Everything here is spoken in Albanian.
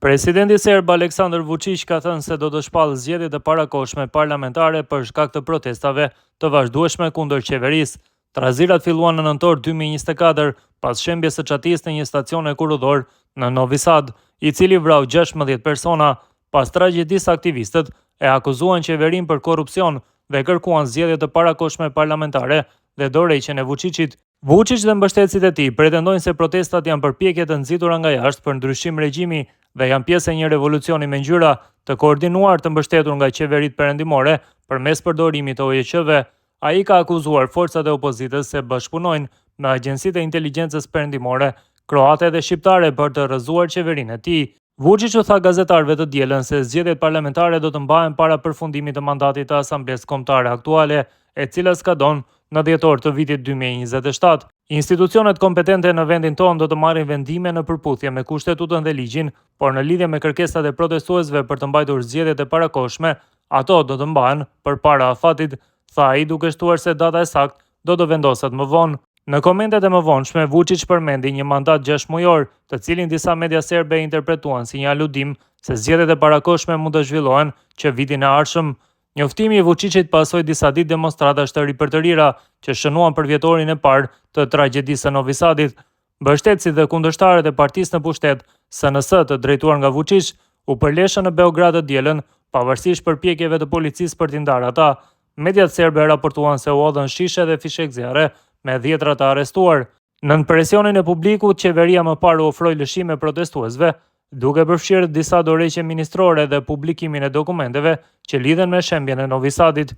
Presidenti serb Aleksandar Vučić ka thënë se do të shpallë zgjedhjet e parakohshme parlamentare për shkak të protestave të vazhdueshme kundër qeverisë. Trazirat filluan në nëntor 2024 pas shembjes së çatisë në një stacion kurudor në Novi Sad, i cili vrau 16 persona. Pas tragjedisë, aktivistët e akuzuan qeverinë për korrupsion dhe kërkuan zgjedhje të parakohshme parlamentare dhe dorëheqjen e Vučićit. Vučić dhe mbështetësit e tij pretendojnë se protestat janë përpjekje të nxitura nga jashtë për ndryshim regjimi dhe janë pjesë e një revolucioni me ngjyra të koordinuar të mbështetur nga qeveritë perëndimore përmes përdorimit të OJQ-ve. Ai ka akuzuar forcat e opozitës se bashkëpunojnë me agjencitë e inteligjencës perëndimore, kroate dhe shqiptare për të rrëzuar qeverinë e tij. Vučić u tha gazetarëve të dielën se zgjedhjet parlamentare do të mbahen para përfundimit të mandatit të Asamblesë Kombëtare aktuale, e cila skadon në dhjetor të vitit 2027. Institucionet kompetente në vendin tonë do të marrin vendime në përputhje me Kushtetutën dhe ligjin, por në lidhje me kërkesat e protestuesve për të mbajtur zgjedhjet e parakohshme, ato do të mbahen përpara afatit, tha ai, duke shtuar se data e saktë do të vendoset më vonë. Në komentet e mëvonshme, Vučić përmendi një mandat 6 mujor, të cilin disa media serbe interpretuan si një aludim se zgjedhjet e parakohshme mund të zhvillohen që vitin e ardhshëm. Njoftimi i Vučićit pasoi disa ditë demonstratash të ripërtërira që shënuan për vjetorin e parë të tragjedisë së Novi Sadit. Mbështetësit dhe kundërshtarët e partisë në pushtet, SNS, të drejtuar nga Vučić, u përleshën në Beograd të dielën, pavarësisht përpjekjeve të policisë për t'i ndarë ata. Mediat serbe raportuan se u hodhën shishe dhe fishek zjarre me dhjetra të arrestuar. Nën presionin e publikut, qeveria më parë u ofroi lëshime protestuesve, duke përfshirë disa dorëheqje ministrore dhe publikimin e dokumenteve që lidhen me shembjen e Novi Sadit.